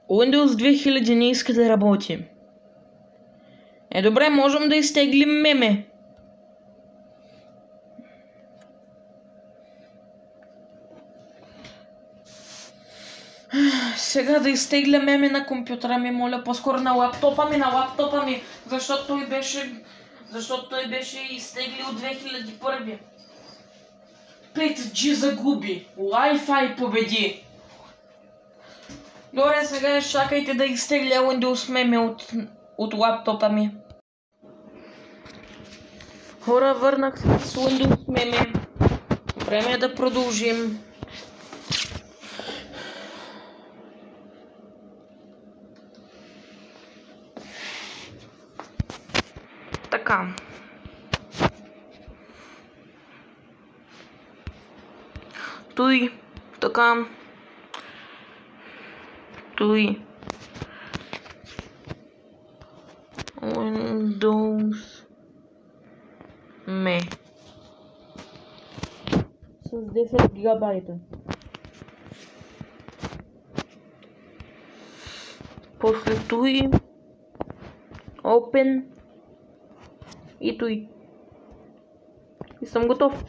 Windows 2000 не иска да работи. Добре, можем да изтеглим меме. Сега да изтегля меме на компютъра ми, моля, по-скоро на лаптопа ми, защото той беше изтеглил 2001. 5G загуби, Wi-Fi победи. Добре, сега чакайте да изтегля Windows меме от лаптопа ми. Хора, върнах се с Windows меме. Време е да продължим. Така. Той. Така. Той. Windows ме. С 10 гигабайта. После той. Open. И той. И съм готов.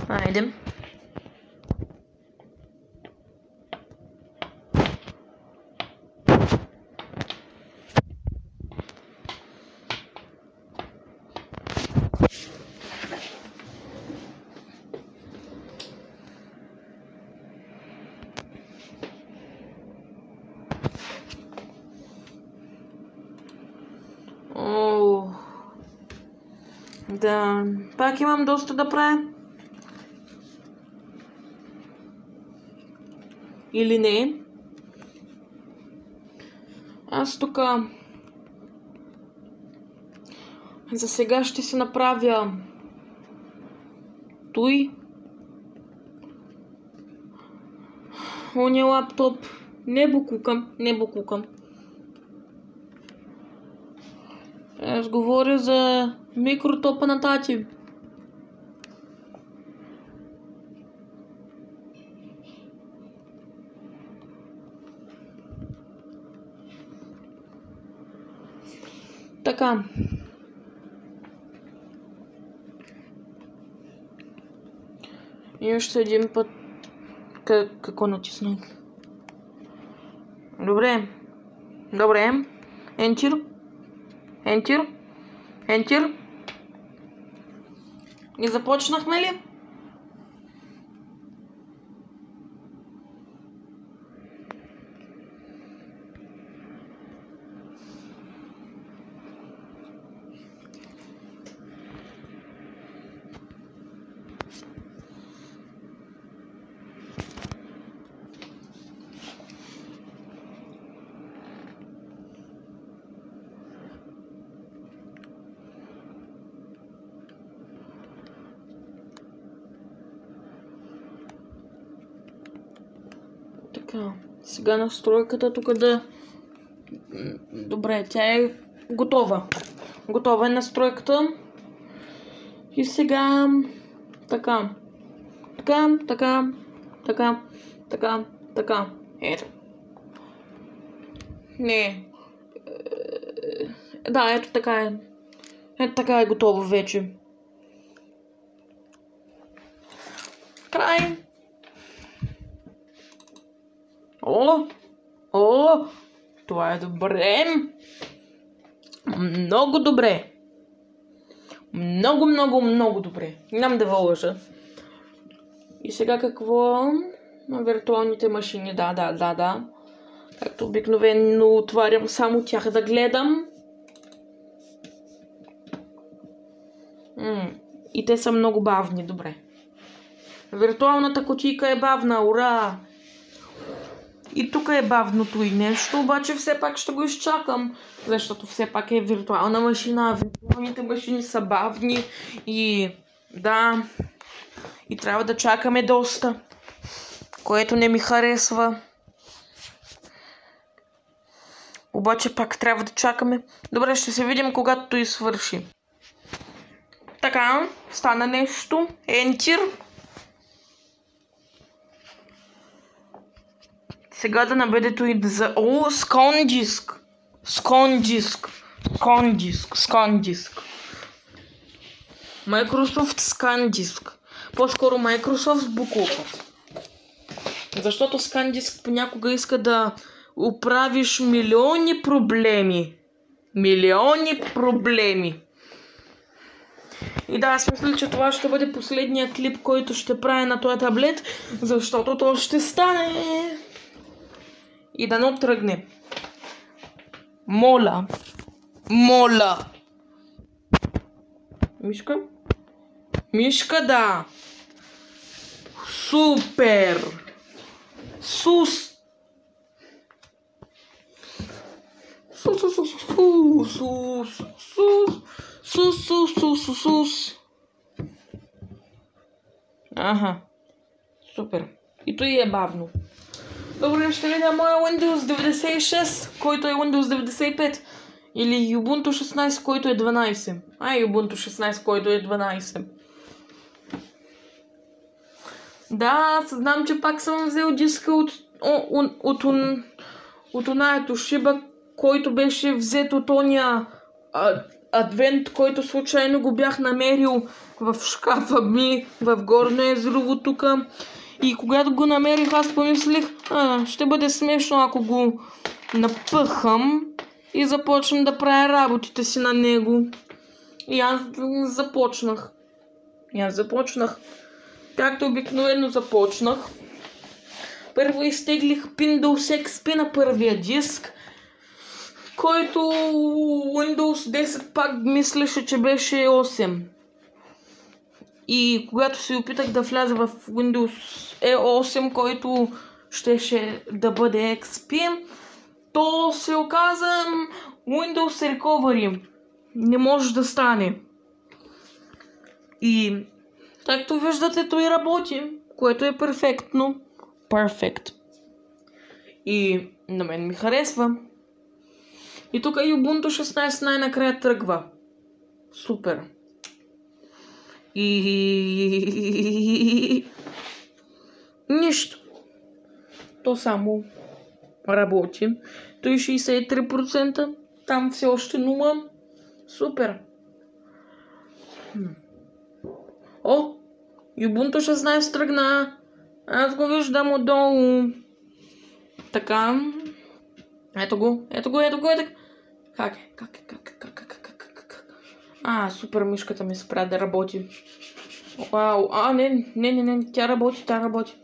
Айде. Да, пак имам доста да правя. Или не? Аз тук за сега ще се направя той. Оня лаптоп. Не букукам. Аз говоря за микротопа на тати. Така. И още един път. Какво натиснах? Добре. Enter. И започнахме ли? Така, сега настройката тук да... Добре, тя е готова. Готова е настройката. И сега... Така. Ето. Не. Да, ето така е. Ето така е готово вече. Край. О, това е добре. Много добре. Много добре. Нямам да вължа. И сега какво? На виртуалните машини. Да. Както обикновено отварям само тях да гледам. И те са много бавни, добре. Виртуалната кутийка е бавна, ура! И тук е бавното и нещо, обаче все пак ще го изчакам, защото все пак е виртуална машина, виртуалните машини са бавни и да, и трябва да чакаме доста, което не ми харесва. Обаче пак трябва да чакаме. Добре, ще се видим когато той свърши. Така, стана нещо. Enter. Сега да набедето и за... О, SCON disk. Microsoft ScanDisk. По-скоро Microsoft буклука. Защото ScanDisk понякога иска да оправиш милиони проблеми. И да, аз мисля, че това ще бъде последния клип, който ще правя на този таблет, защото то ще стане. И да не тръгне. Моля. Мишка, да. Супер. Сус. Аха. Супер. И то и е бавно. Добре, ще видя моя Windows 96, който е Windows 95. Или Ubuntu 16, който е 12. Ubuntu 16, който е 12. Да, знам, че пак съм взел диска от оная Toshiba, който беше взет от ония адвент, който случайно го бях намерил в шкафа ми, в Горно Езерово тука. И когато го намерих, аз помислих, ще бъде смешно, ако го напъхам и започна да правя работите си на него. И аз започнах. Както обикновено започнах. Първо изтеглих Windows XP на първия диск, който Windows 10 пак мислеше, че беше 8. И когато се опитах да вляза в Windows 8, който щеше да бъде XP, то се оказа Windows Recovery. Не може да стане. И както виждате, той работи, което е перфектно. Perfect. И на мен ми харесва. И тук и Ubuntu 16 най-накрая тръгва. Супер. И нищо. То само работи. Той 63%. Там все още 0. Супер. О! Ubuntu 16 тръгна. Аз го виждам отдолу. Така. Ето го. Как е? Супер, мишката ми спря да работи. Вау, не, тя работи.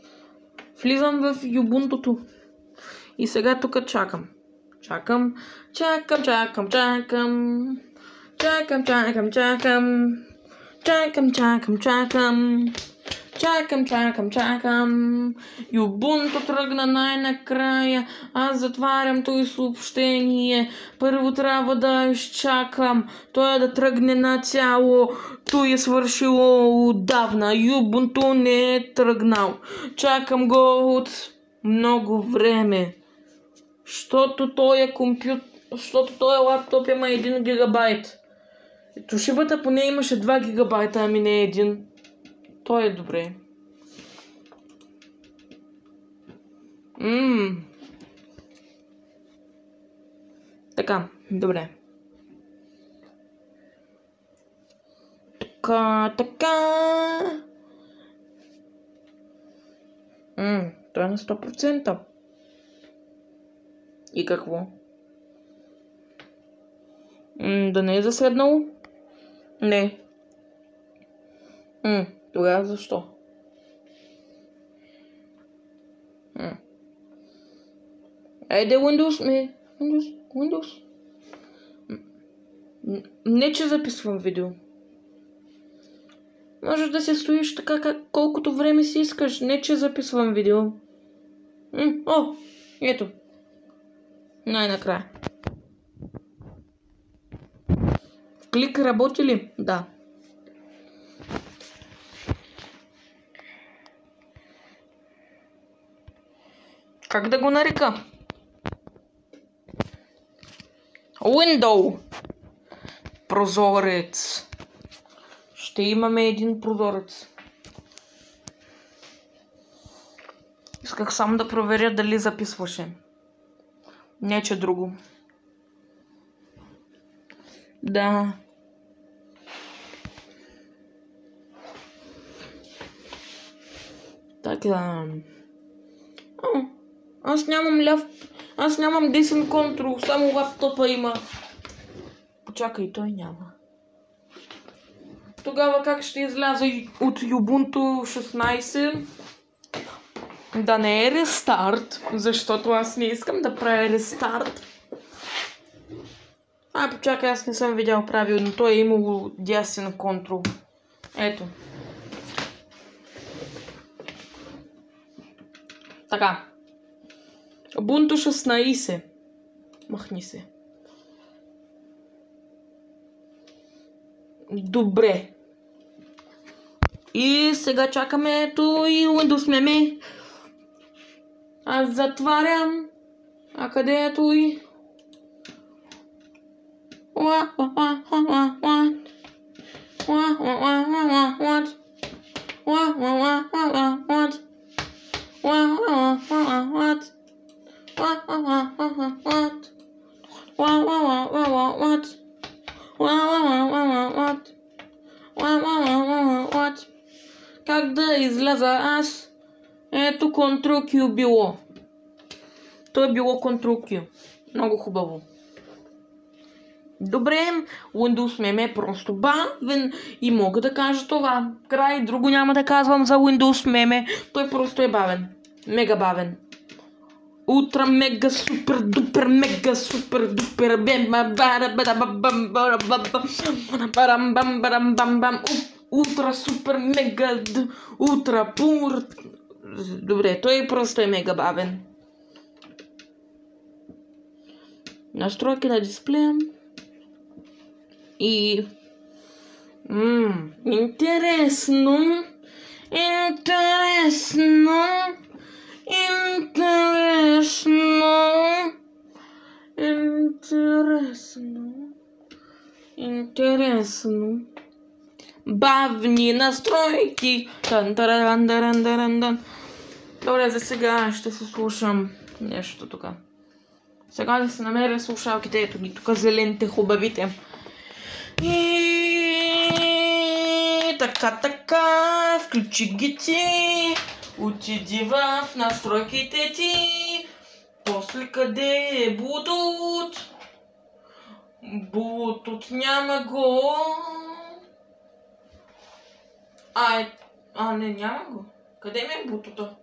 Влизам в Ubuntu-то. И сега тук чакам. Чакам. Ubuntu тръгна най-накрая. Аз затварям този съобщение. Първо трябва да изчакам той да тръгне на цяло. Той е свършило отдавна. Ubuntu не е тръгнал. Чакам го от много време. Защото този лаптоп има 1 гигабайт. Toshiba поне имаше 2 гигабайта, ами не 1. Той е добре. Така, добре. Така. Той е на 100%. И какво? Да не е заседнало? Не. Тогава защо? Айде Windows. Не че записвам видео. Можеш да се стоиш така колкото време си искаш. Не че записвам видео. Ето. Най-накрая. Клик работи ли? Да. Как да го нарека? Window. Прозорец. Ще имаме един прозорец. Исках само да проверя дали записваше. Не, че друго. Да. Така. Аз нямам десен контрол, само лаптопа има. Почакай, той няма. Тогава как ще изляза от Ubuntu 16? Да не е рестарт, защото аз не искам да правя рестарт. Почакай, аз не съм видял правилно. Той е имало дясен контрол. Ето. Така. Ubuntu 16. Махни се. Добре. И сега чакаме ето и Windows меме. Аз затварям. А къде е той? Как да изляза аз? Ето Ctrl-Q било. То е било Ctrl-Q. Много хубаво. Добре, Windows меме е просто бавен и мога да кажа това. Край, друго няма да казвам за Windows меме. Той просто е бавен. Мега бавен. Ултра мега супер дупер мега супер дупер бам ултра супер мега ултра пур. Добре, той просто е мега бавен. Настройки на дисплея. И... интересно. Интересно. Бавни настройки. Добре, за сега ще се слушам нещо тук. Сега да се намеря слушалките, ето ги тук зелените, хубавите. И така, включи ги ти, отиди в настройките ти, после къде е Bluetooth? Bluetooth няма го. Не, няма го. Къде ми е Bluetooth?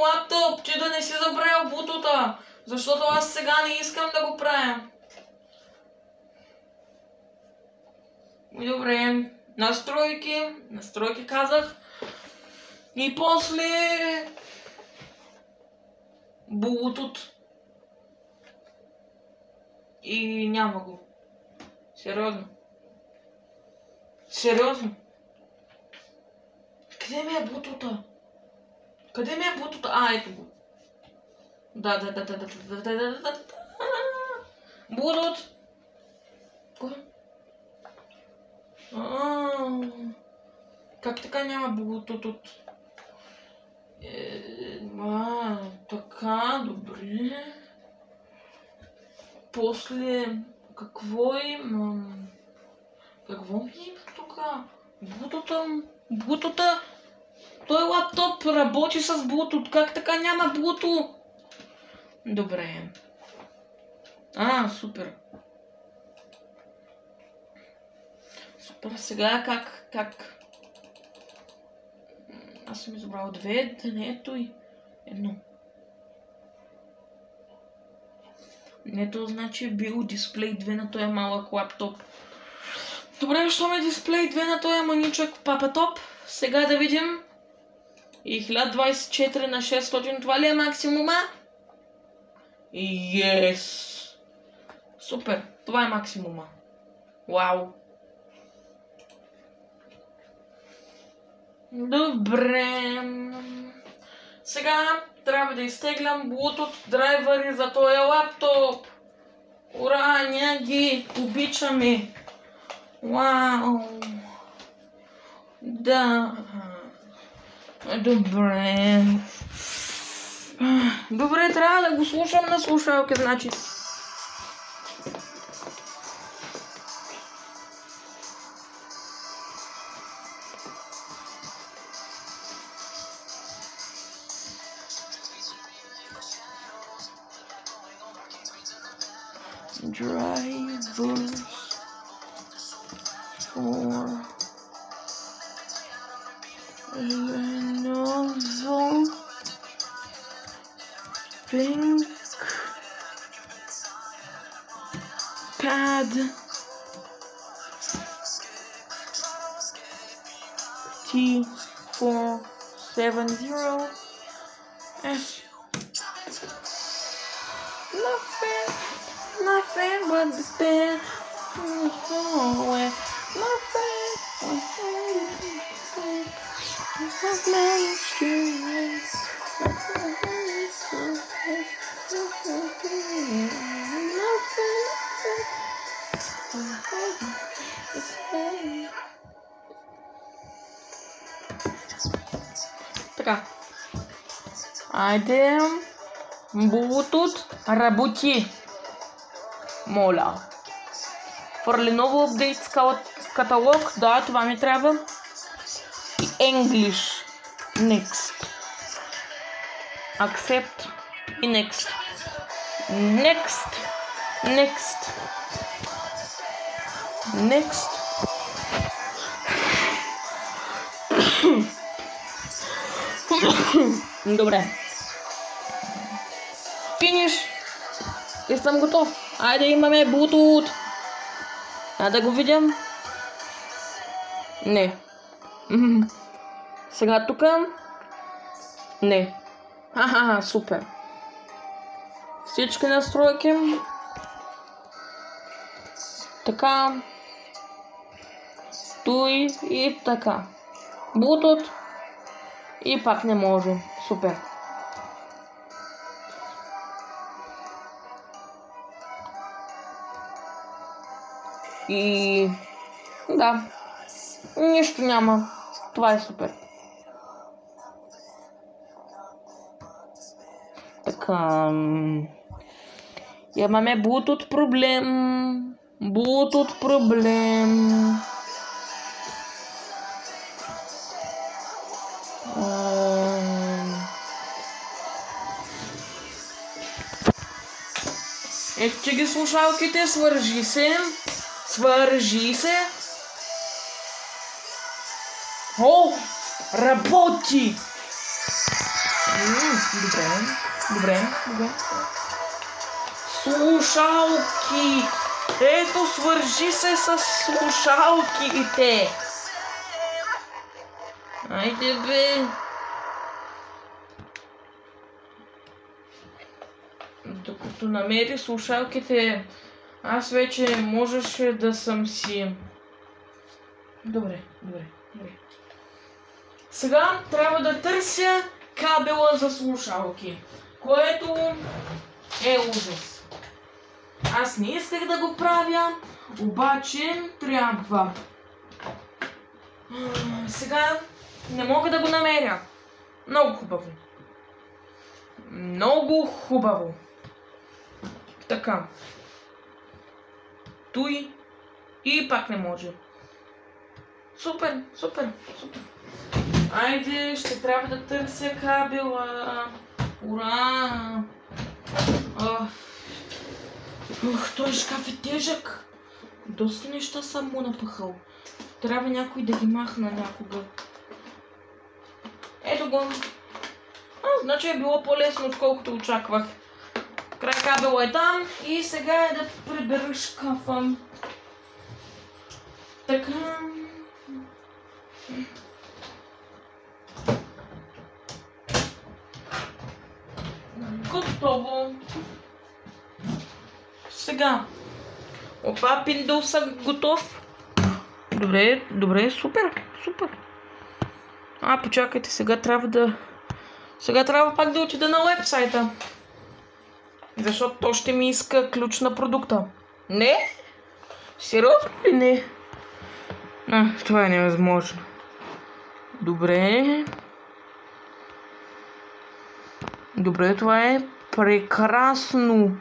Лаптоп, ти да не си забравил Bluetooth, защото аз сега не искам да го правя. Добре, настройки казах. И после Bluetooth. И няма го. Сериозно. Къде ми е Bluetooth? Ето го. Да. Bluetooth. Кой? Как така няма Bluetooth? Така, добре. После, какво имам? Какво ми има тук? Bluetooth? Той лаптоп работи с Bluetooth. Как така няма Bluetooth? Добре. Супер. Сега как? Аз съм избрал две, да не ето и едно. Ето значи бил дисплей 2 на този малък лаптоп. Добре, що ме дисплей 2 на този маничък папатоп? Сега да видим. И 1024 на 600, това ли е максимума? Yes! Супер, това е максимума. Вау! Добре. Сега трябва да изтеглям Bluetooth драйвери за този лаптоп. Ура, ние ги обичаме. Вау. Да. Добре. Добре, трябва да го слушам на слушалка, значи. Drivers for Lenovo ThinkPad T470S. Nothing but the stand. Така. Айде. Bluetooth работи. Моля. For Lenovo Updates каталог. Да, това ми трябва. И English. Next. Accept. И next. Next. Next. Next. Добре. Финиш. И съм готов. Айде имаме Bluetooth. Да го видям. Не. Сега тук. Не. Аха, супер. Всички настройки. Така. Той и така. Bluetooth. И пак не може. Супер. И да, нищо няма. Това е супер. Така. Имаме Bluetooth проблем. Bluetooth проблем. Ето, че ги слушалките, свържи се. Свържи се. О, работи! Добре, добре, добре. Слушалки. Ето, свържи се с слушалките. Айде бе. Докато намери слушалките, аз вече можеше да съм си... Добре, добре, добре. Сега трябва да търся кабела за слушалки, което е ужас. Аз не исках да го правя, обаче трябва. Сега не мога да го намеря. Много хубаво. Много хубаво. Така. Той и пак не може. Супер, супер, супер. Айде, ще трябва да търся кабела. Ура! Той шкаф е тежък. Доста неща съм му напъхал. Трябва някой да ги махна някога. Ето го. Значи е било по-лесно, отколкото очаквах. Край кабела е там и сега е да прибера шкафа. Така. Готово. Сега. Опа, Windows готов. Добре, добре, супер, супер. Почакайте, сега трябва пак да отида на уебсайта. Защото то ще ми иска ключ на продукта. Не? Сериозно ли не? Това е невъзможно. Добре. Добре, това е прекрасно.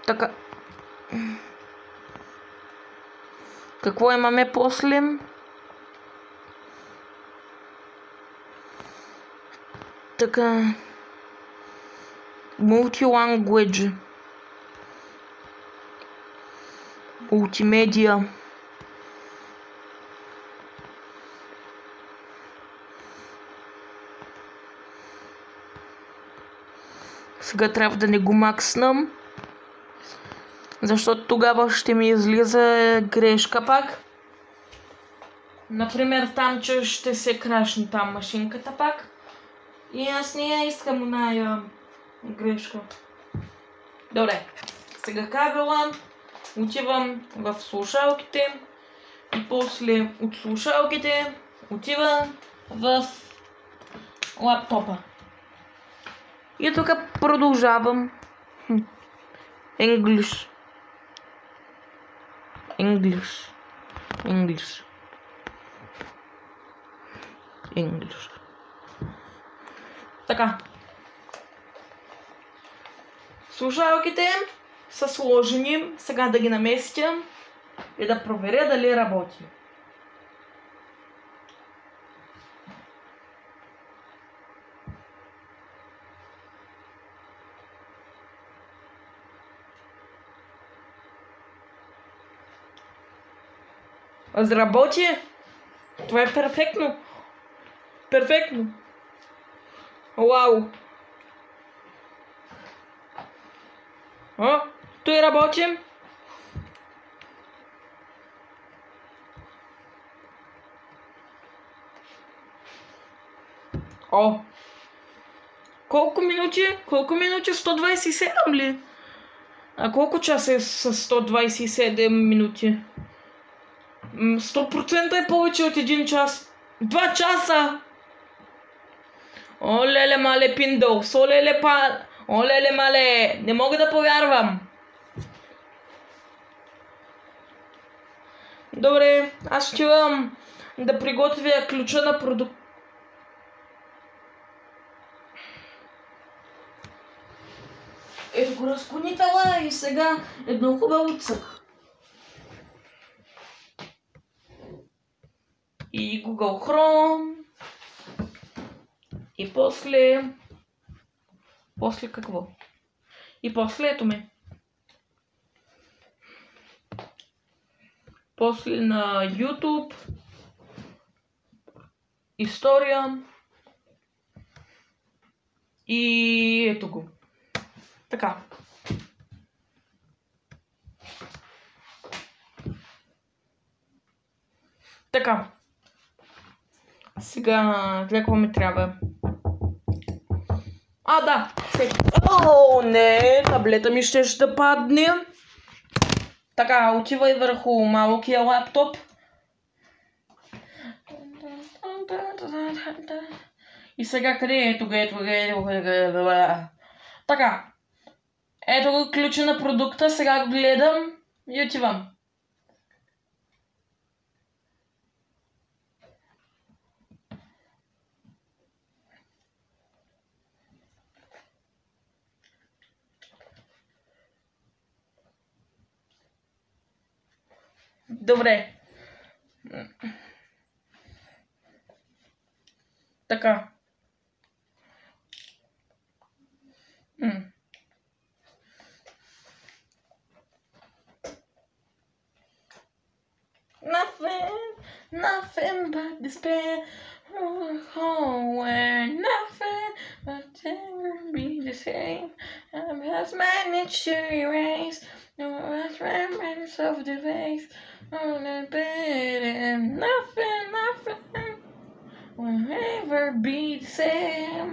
Така. Какво имаме после? Така. Multi-language. Мултимедия. Сега трябва да не го макснам, защото тогава ще ми излиза грешка пак. Например, там, че ще се крашне там машинката пак. И аз не я искам оная грешка. Добре, сега кабела отивам в слушалките и после от слушалките отивам в лаптопа. И тук продължавам. English. Така. Слушалките са сложени. Сега да ги наместя и да проверя дали работи. Заработи. Това е перфектно. Перфектно. Вау. Той работи. Колко минути? 127 ли? А колко часа е с 127 минути? 100% е повече от 1 час. 2 часа! Олеле мале пиндо, олеле мале, не мога да повярвам. Добре, аз ще имам да приготвя ключа на продукт. Ето го разклонителя и сега едно хубаво цък. И Google Chrome. И после какво? И после ето ме. После на YouTube. История. И ето го. Така. Така. Сега, какво ми трябва? Да. Не, таблета ми ще падне. Така, отивай върху малкия лаптоп. И сега къде е? Ето. Така. Ето го ключа на продукта, сега го гледам и отивам. Добре. Така. Nothing but despair. Where nothing but ever be the same. I has managed to erase the last remnants of the face on the bed, and nothing will ever be the same.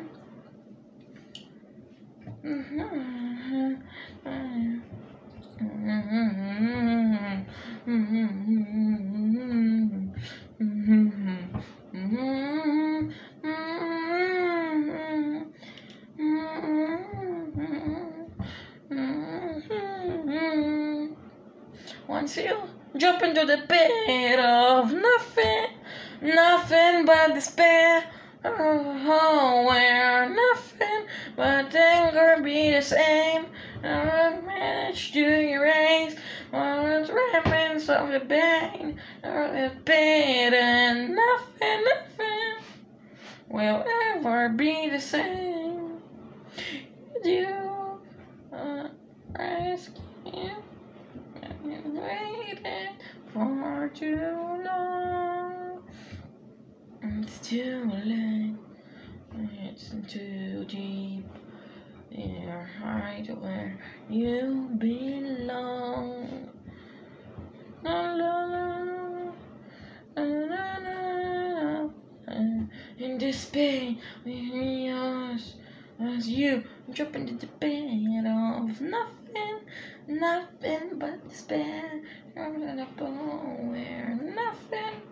Once you jump into the pit of nothing but despair, home where nothing but anger be the same. I managed to erase all the remnants of the pain, the pain, and nothing will ever be the same. You rescue. I've been waiting for too long. It's too late. It's too deep in your heart where you belong. La, la, la, la, la, la. In this pain, we yours as you drop into the bed of nothing but despair. You're at a point where nothing.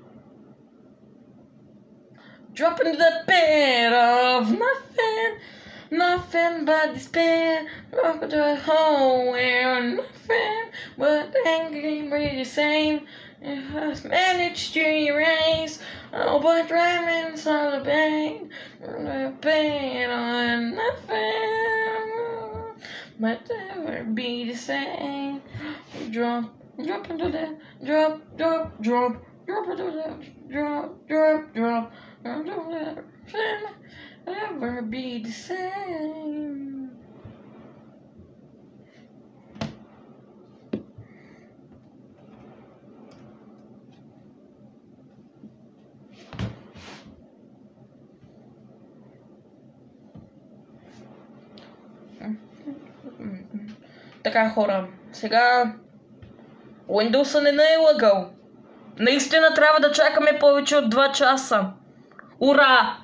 Drop into the pit of nothing but despair. Drop into a hole where nothing but angry be the same. It has managed to erase all but remnants of the pain. The pain on nothing but ever be the same. Drop into the drop into the drop. Ever be the same. Така хора, сега Windows не е лъгал. Наистина трябва да чакаме повече от 2 часа. Ура!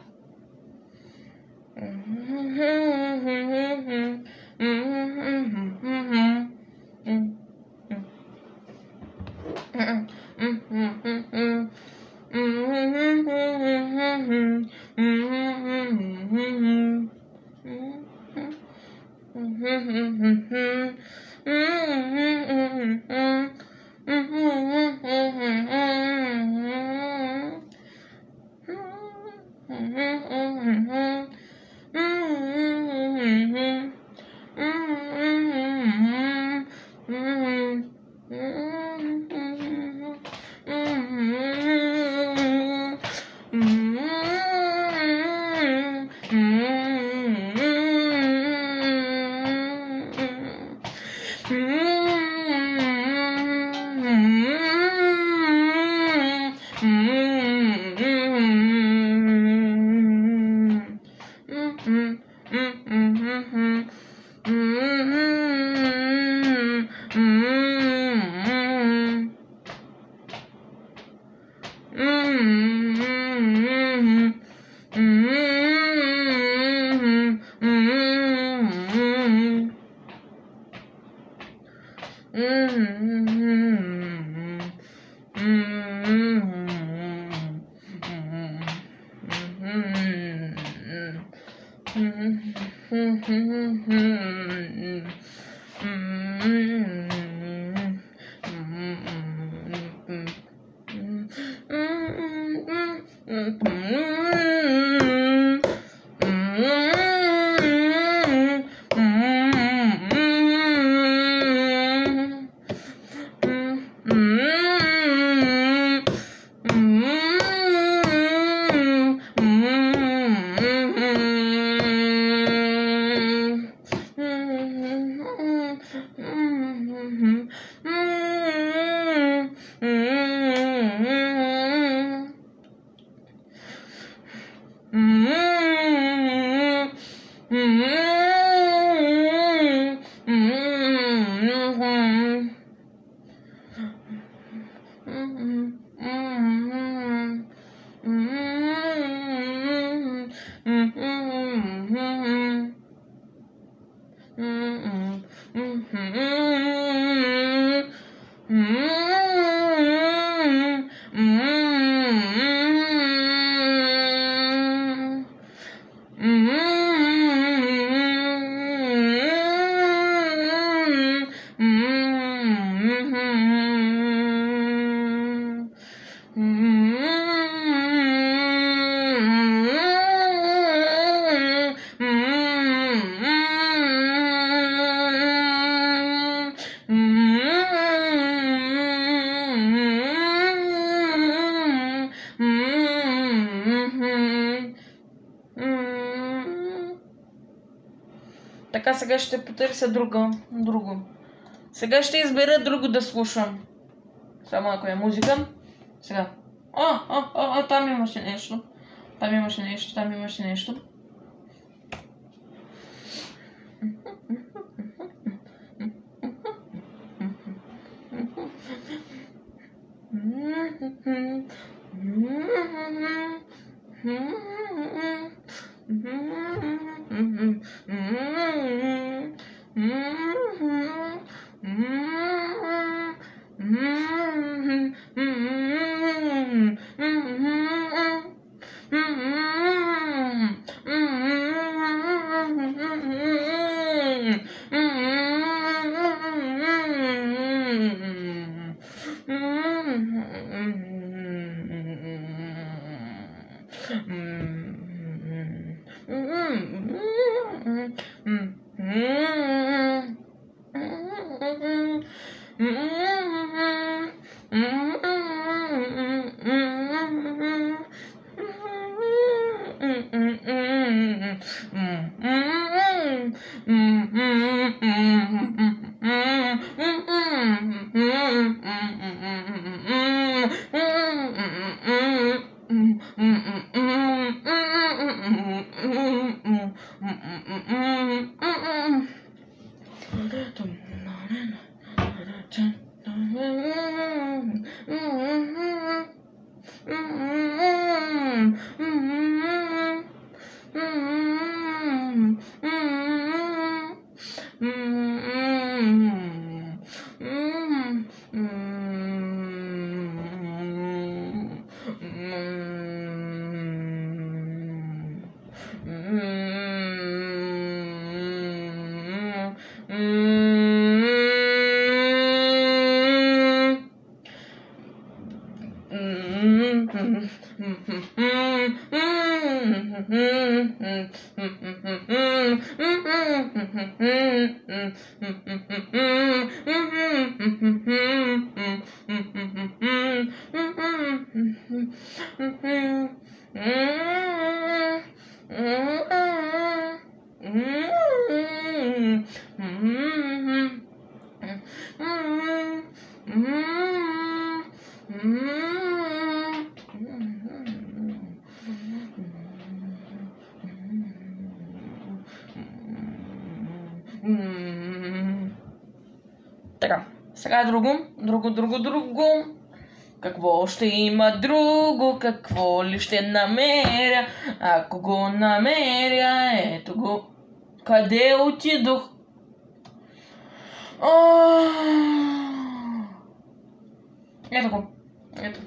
Така, сега ще потърся друго. Сега ще избера друго да слушам. Само ако е музика. Сега. Там имаше нещо. Там имаше нещо. Така, сега друго. Какво ще има друго? Какво ли ще намеря? Ако го намеря, ето го. Къде отидох? Ето го. Ето.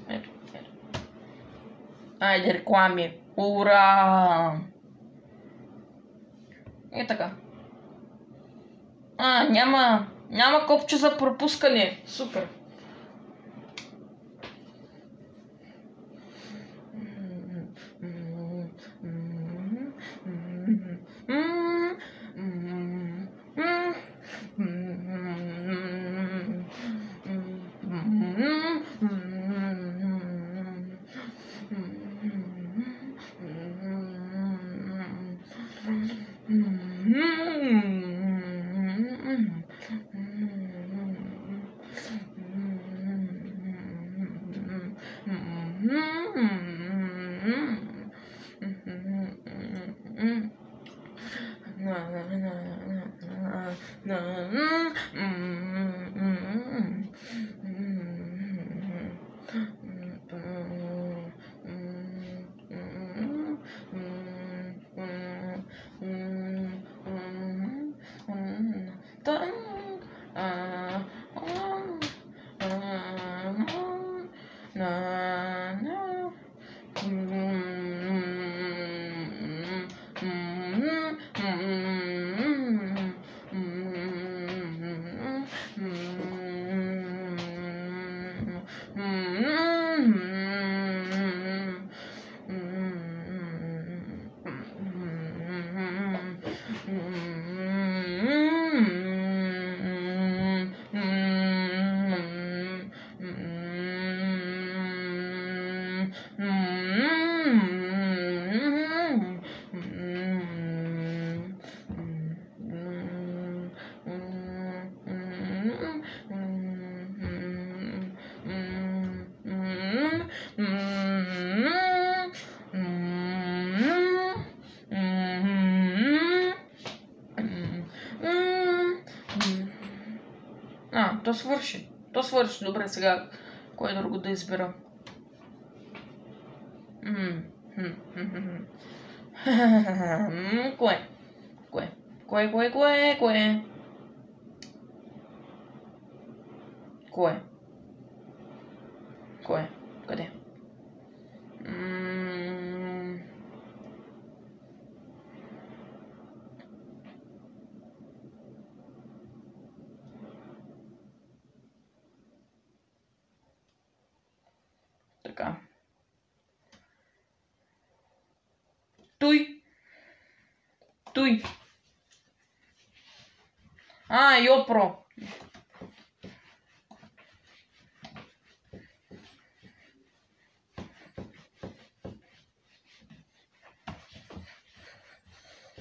Айде, реклами. Ура! И така. Няма копче за пропускане. Супер. То свърши. То свърши. Добре, сега кое друго да избера? Кое? Кое? Кое? Кое? Кое? Къде? Така. Той. Йопро.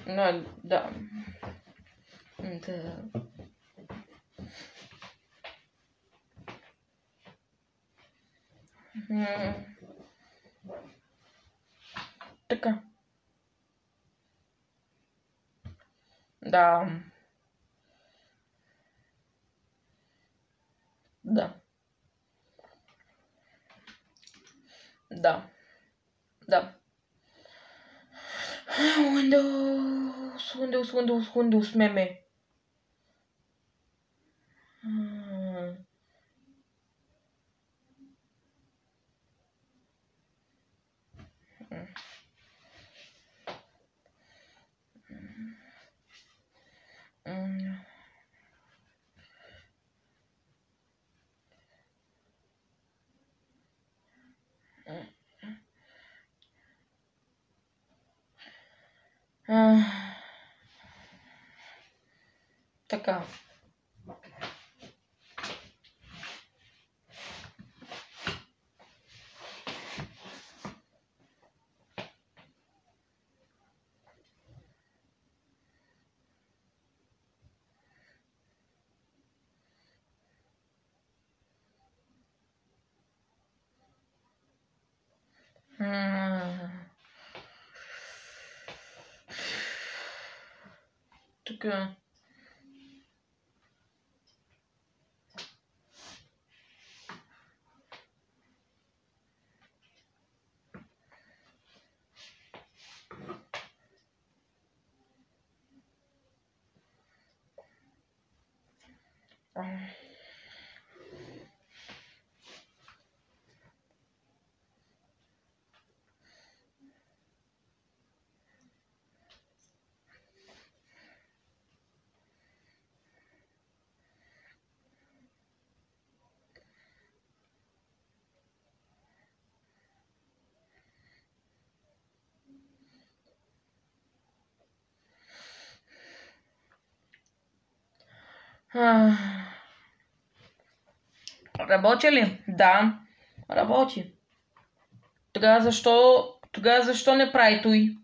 Да. Да. Така. Да. Да. Да. Да. Windows, меме. Така. Така. Работи ли? Да, работи. Тогава защо не прави той?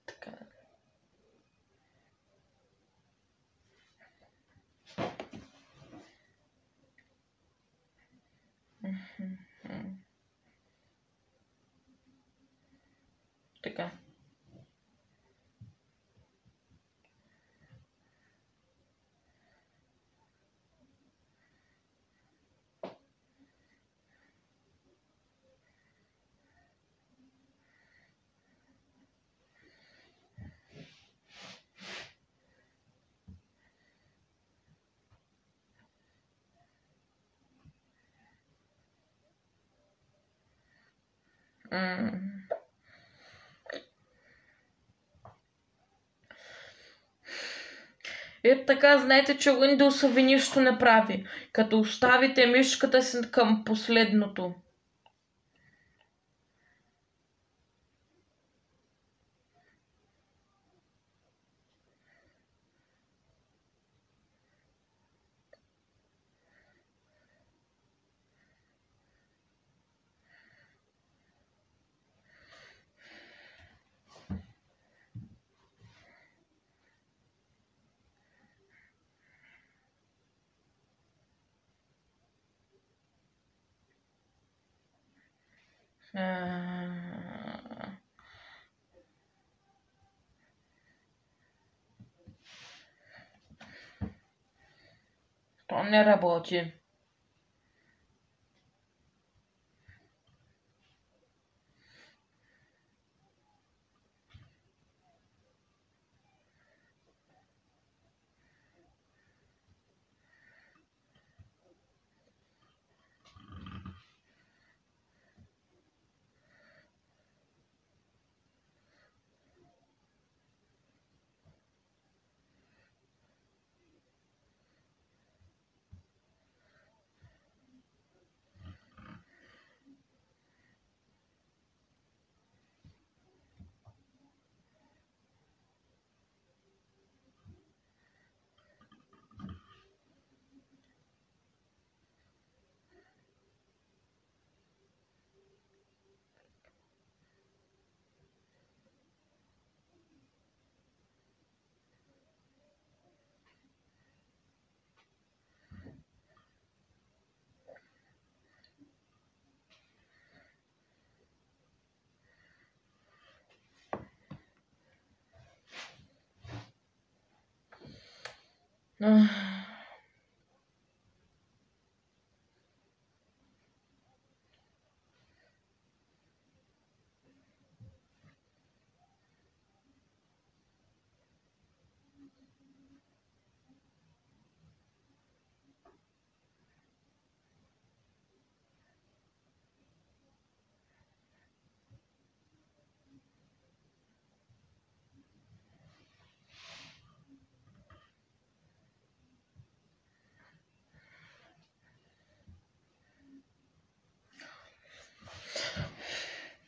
Така. Така. Ето така, знаете, че Windows ви нищо не прави, като оставите мишката си към последното. То не работи.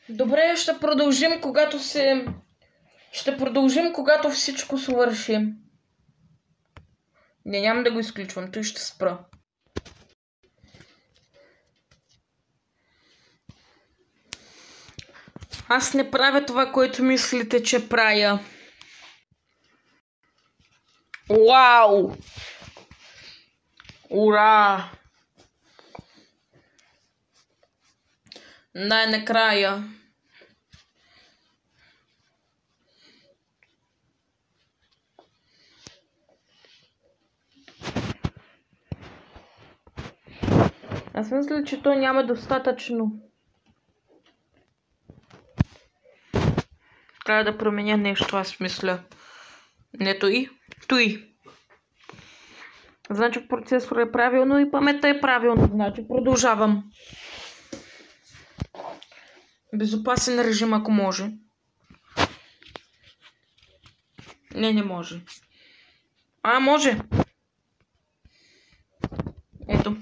Добре, ще продължим, когато всичко свърши. Не, няма да го изключвам, той ще спра. Аз не правя това, което мислите, че правя. Вау! Ура! Най-накрая. Аз мисля, че то няма достатъчно. Трябва да променя нещо, аз мисля. Не той. Значи процесор е правилно и паметта е правилно. Значи продължавам. Безопасен режим, ако може. Не може. Може. Ето.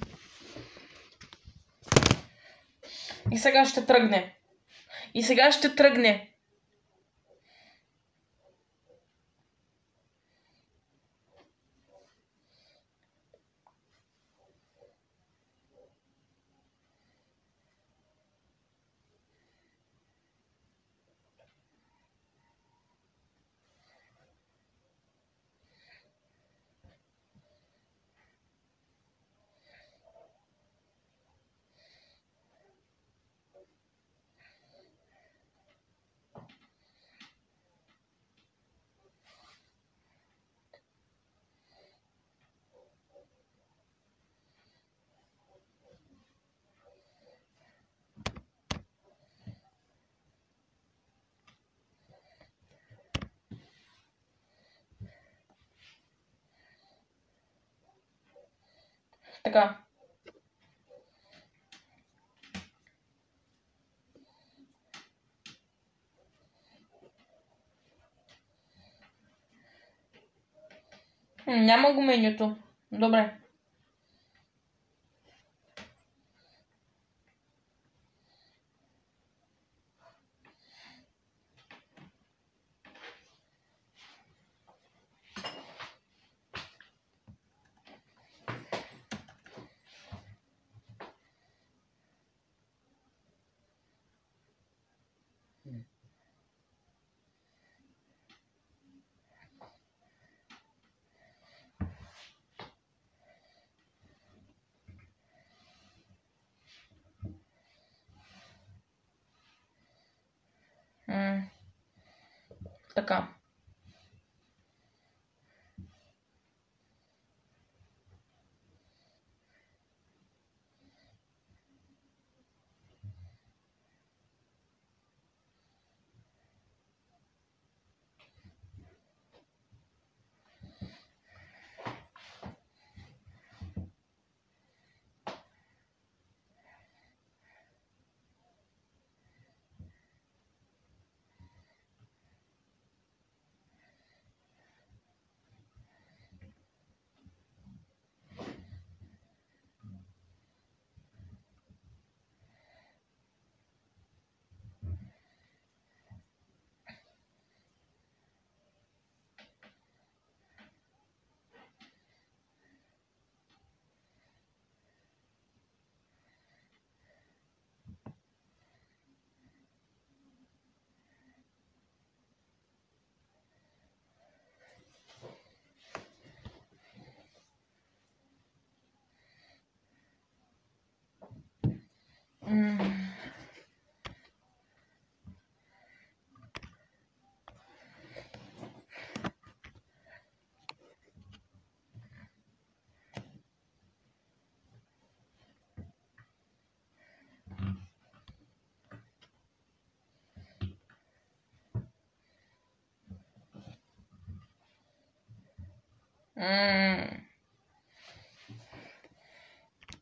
И сега ще тръгне. Така. Няма го менюто. Добре. Така.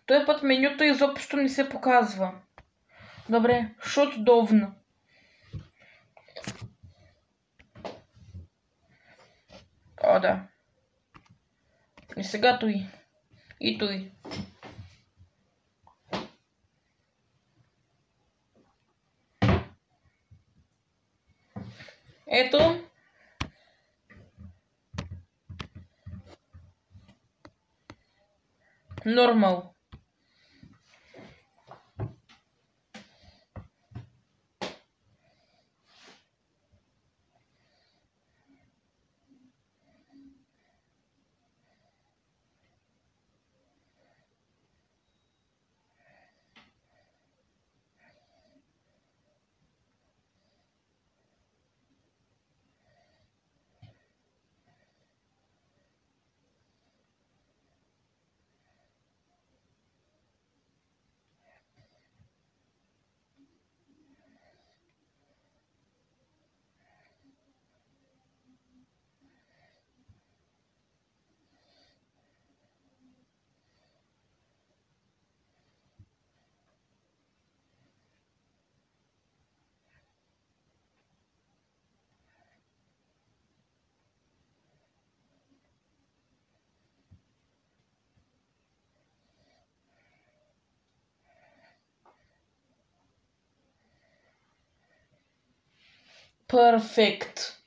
Той път менюто изобщо не се показва. Добре, шутдовно. О, да. И сега той. И той. Ето. Нормал. Перфект.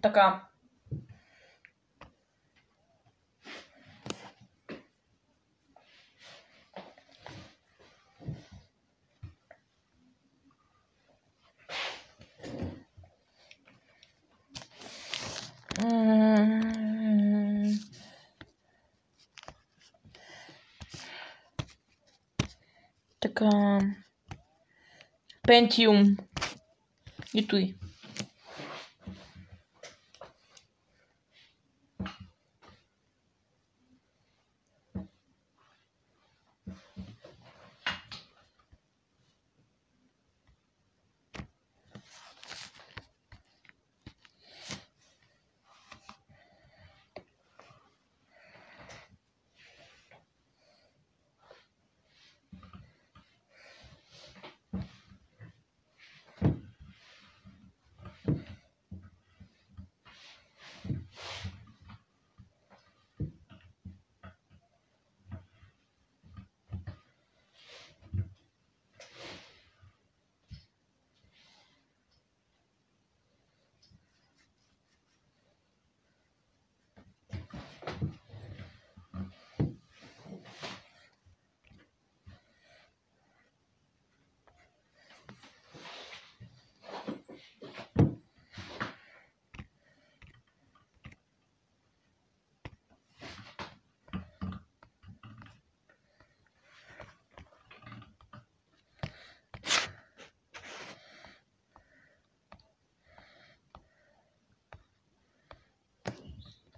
Така. Така. Pentium. И той.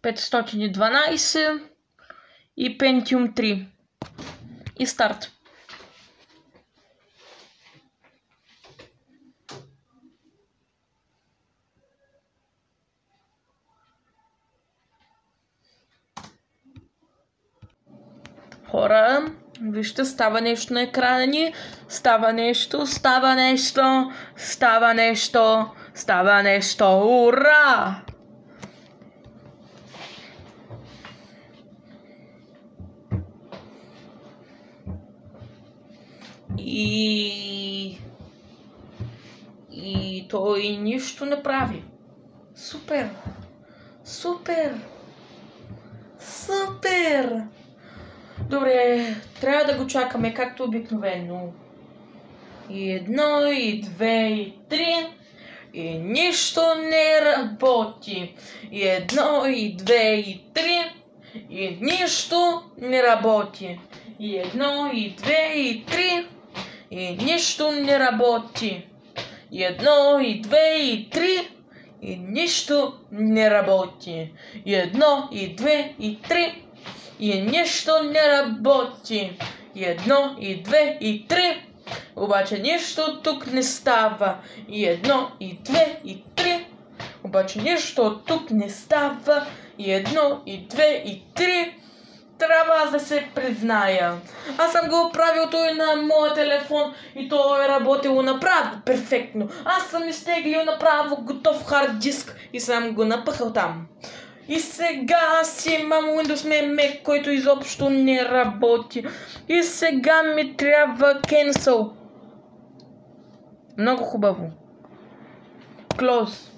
512 и Pentium 3. И старт. Хора, вижте, става нещо на екрана ни. Става нещо, става нещо, става нещо, става нещо. Ура! И той нищо не прави. Супер! Супер! Супер! Добре, трябва да го чакаме както обикновено. И 1, и 2, и 3. И нищо не работи. И 1, и 2, и 3. И нищо не работи. И 1, и 2, и 3. И нищо не работи. И 1, и 2, и 3. И нищо не работи. И 1, и 2, и 3. И нищо не работи. И 1, и 2, и 3. Обаче нищо тук не става. И 1, и 2, и 3. Обаче нищо тук не става. И 1, и 2, и 3. Трябва да се призная. Аз съм го правил той на моя телефон и то е работило направо перфектно. Аз съм изтеглил направо готов хард диск и съм го напъхал там. И сега си имам Windows Meme, който изобщо не работи. И сега ми трябва Cancel. Много хубаво. Close.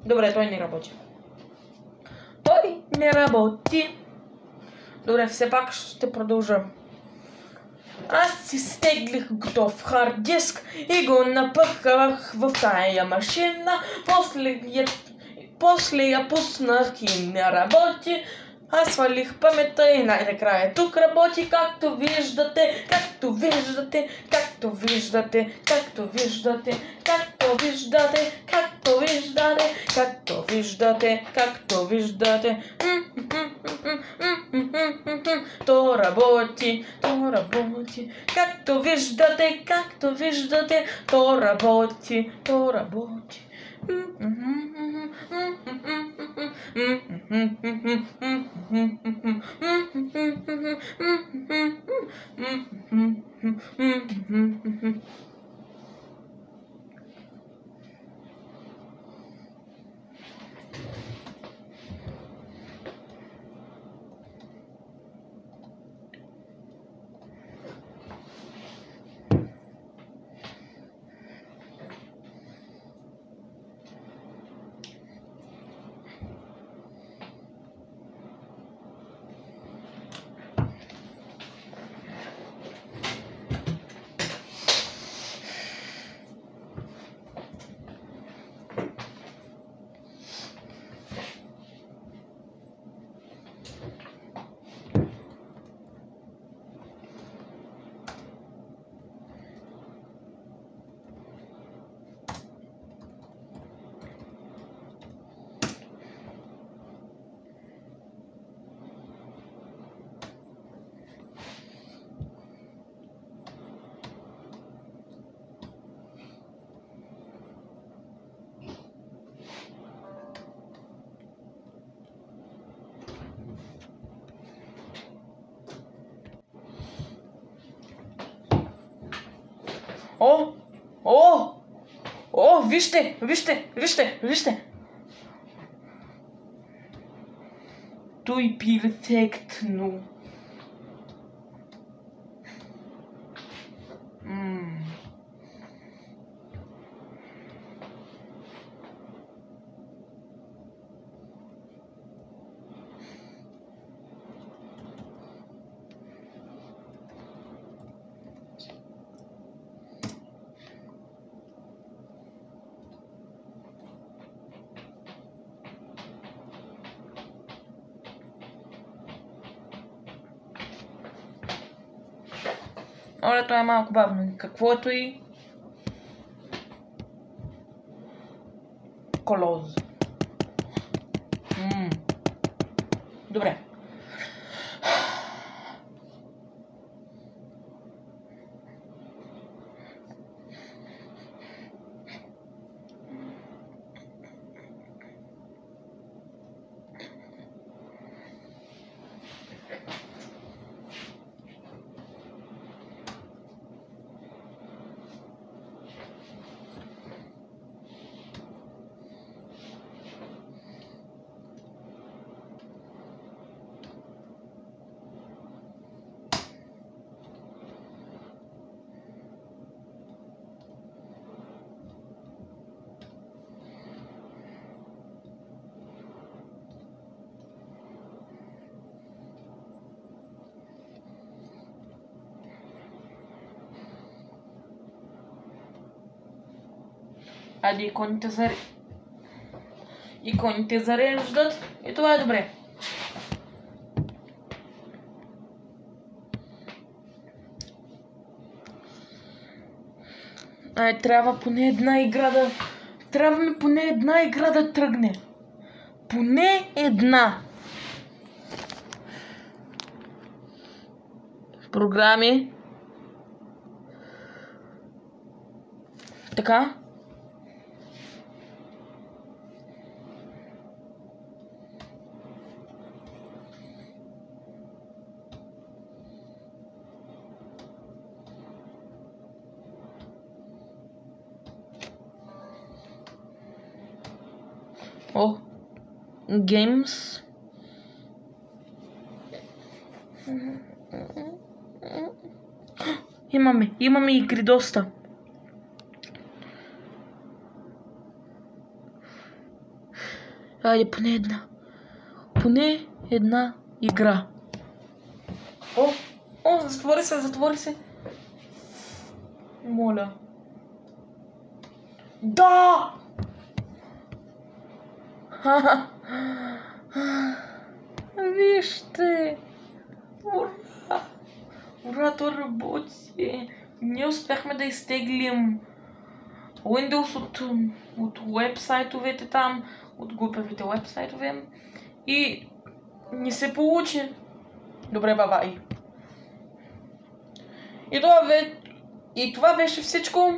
Добре, той не работи. Той не работи. Добре, все пак ще продължа. Аз изтеглих готов хард диск и го напъхах в тая машина. После я пуснах и не работи. Аз свалих паметта и най-накрая тук работи, както виждате, както виждате, както виждате, както виждате, както виждате, както виждате, както виждате, както виждате. То работи, то работи, както виждате, както виждате, то работи, то работи. Вижте, вижте, вижте, вижте. Той перфектно. Оля, това е малко бавно. Каквото и... Колоз. Добре. Айде, иконите зареждат и това е добре. Трябва поне една игра да... Трябва ми поне една игра да тръгне. Поне една. Програми. Така. О, Games. Имаме игри доста. Айде, поне една игра. О, затвори се. Моля. Да! Вижте! Ура, то работи! Ние успяхме да изтеглим Windows от уебсайтовете там, от глупавите уебсайтове и ни се получи. Добре, бабай! И това беше всичко.